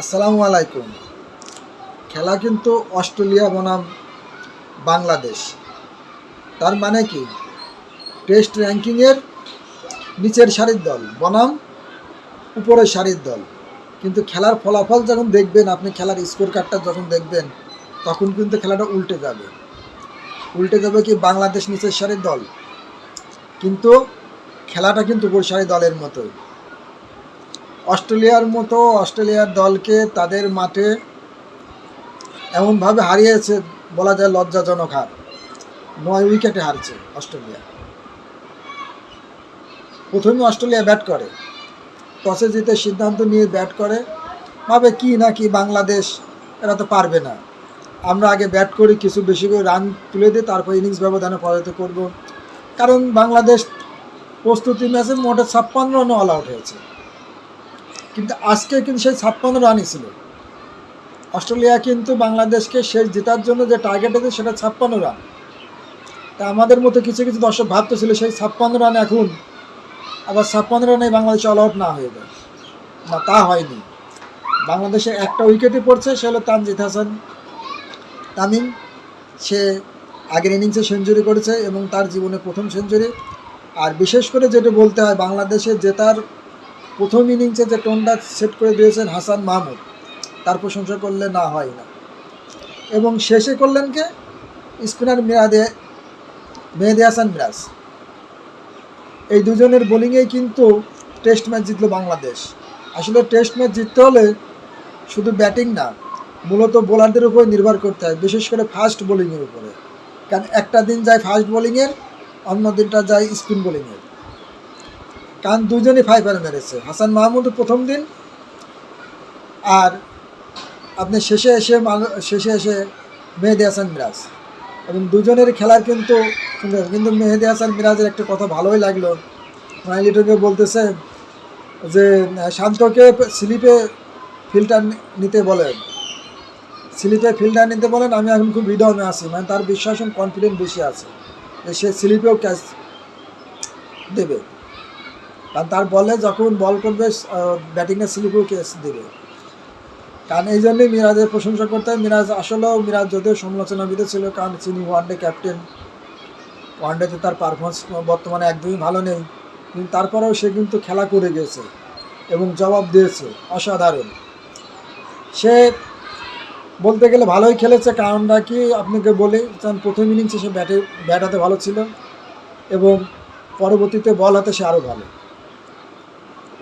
আসসালামু আলাইকুম। খেলা কিন্তু অস্ট্রেলিয়া বনাম বাংলাদেশ। তার মানে কি, টেস্ট র্যাঙ্কিংয়ের নিচের সারির দল বনাম উপরের সারির দল। কিন্তু খেলার ফলাফল যখন দেখবেন, আপনি খেলার স্কোর কার্ডটা যখন দেখবেন, তখন কিন্তু খেলাটা উল্টে যাবে। কি বাংলাদেশ নিচের সারির দল, কিন্তু খেলাটা কিন্তু উপর সারির দলের মতোই। অস্ট্রেলিয়ার দলকে তাদের মাঠে এমনভাবে হারিয়েছে, বলা যায় লজ্জাজনক হার। 9 উইকেটে হারছে অস্ট্রেলিয়া। প্রথমে অস্ট্রেলিয়া ব্যাট করে, টসে জিতে সিদ্ধান্ত নিয়ে ব্যাট করে, ভাবে কি না কি বাংলাদেশ এরা তো পারবে না, আমরা আগে ব্যাট করি, কিছু বেশি করে রান তুলে দিই, তারপর ইনিংস ব্যবধানে পরাজিত করব। কারণ বাংলাদেশ প্রস্তুতি ম্যাচে মোটে 56 রানে অল আউট হয়েছে, কিন্তু আজকে কিন্তু সেই 56 রানই ছিল। অস্ট্রেলিয়া কিন্তু বাংলাদেশকে শেষ জেতার জন্য যে টার্গেট আছে সেটা 56 রান। তা আমাদের মতো কিছু কিছু দর্শক ভাবতেছিল সেই 56 রান এখন আবার 56 রানে বাংলাদেশ অল আউট না হয়ে যায়। না, তা হয়নি। বাংলাদেশে একটা উইকেটই পড়ছে, সে হলো তানজিদ হাসান তামিম। সে আগের ইনিংসে সেঞ্চুরি করেছে এবং তার জীবনে প্রথম সেঞ্চুরি। আর বিশেষ করে যেটা বলতে হয়, বাংলাদেশে জেতার প্রথম ইনিংসে যে টোনটা সেট করে দিয়েছেন হাসান মাহমুদ, তার প্রশংসা করলে না হয় না। এবং শেষে করলেন কে, স্পিনার মেহেদী হাসান মিরাজ। এই দুজনের বোলিংয়েই কিন্তু টেস্ট ম্যাচ জিতল বাংলাদেশ। আসলে টেস্ট ম্যাচ জিততে হলে শুধু ব্যাটিং না, মূলত বোলারদের উপরে নির্ভর করতে হয়, বিশেষ করে ফাস্ট বোলিংয়ের উপরে। কারণ একটা দিন যায় ফাস্ট বোলিংয়ের, অন্য দিনটা যায় স্পিন বোলিংয়ের। কারণ দুজনই 5 মেরেছে, হাসান মাহমুদ প্রথম দিন, আর আপনি শেষে এসে মেহেদী হাসান মিরাজ। এবং দুজনের খেলার কিন্তু সুন্দর। কিন্তু মেহেদী হাসান মিরাজের একটা কথা ভালোই লাগলো, লিটনকে বলতেছে যে শান্তকে স্লিপে ফিল্টার নিতে বলেন, আমি এখন খুব হৃদয়ে আছি। মানে তার বিশ্বাস এবং কনফিডেন্ট বেশি আছে যে সে স্লিপেও ক্যাচ দেবে। কারণ তার বলে যখন বল করবে ব্যাটিংয়ে স্লিপেও ক্যাচ দেবে। কারণ এই জন্যই মিরাজের প্রশংসা করতে হয়। মিরাজ যদিও সমালোচনা ছিল, কারণ তিনি ওয়ানডে ক্যাপ্টেন, ওয়ানডেতে তার পারফরমেন্স বর্তমানে একদমই ভালো নেই, কিন্তু তারপরেও সে কিন্তু খেলা করে গেছে এবং জবাব দিয়েছে অসাধারণ। সে বলতে গেলে ভালোই খেলেছে। কারণটা কি আপনাকে বলি, প্রথম ইনিংসে সে ব্যাট হাতে ভালো ছিল এবং পরবর্তীতে বল হাতে সে আরও ভালো।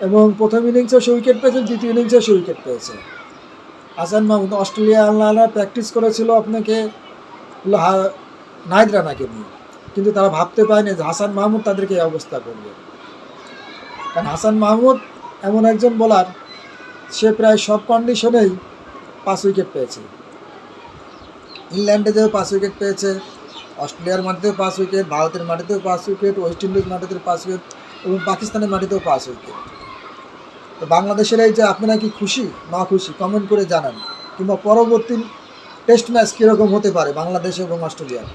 এবং প্রথম ইনিংসেও সে উইকেট পেয়েছে, দ্বিতীয় ইনিংসেও সে উইকেট পেয়েছে। হাসান মাহমুদ অস্ট্রেলিয়া প্র্যাকটিস করেছিল আপনাকে নাহিদ রানাকে নিয়ে, কিন্তু তারা ভাবতে পারেনি যে হাসান মাহমুদ তাদেরকে এই অবস্থা করবে। কারণ হাসান মাহমুদ এমন একজন বোলার, সে প্রায় সব কন্ডিশনেই 5 উইকেট পেয়েছে। ইংল্যান্ডে যেও 5 উইকেট পেয়েছে, অস্ট্রেলিয়ার মাটিতেও 5 উইকেট, ভারতের মাটিতেও 5 উইকেট, ওয়েস্ট ইন্ডিজ মাটিতেও 5 উইকেট এবং পাকিস্তানের মাটিতেও 5 উইকেট। তো বাংলাদেশের এই যে আপনারা কি খুশি না খুশি কমেন্ট করে জানান, কিংবা পরবর্তী টেস্ট ম্যাচ কীরকম হতে পারে বাংলাদেশ এবং অস্ট্রেলিয়ার।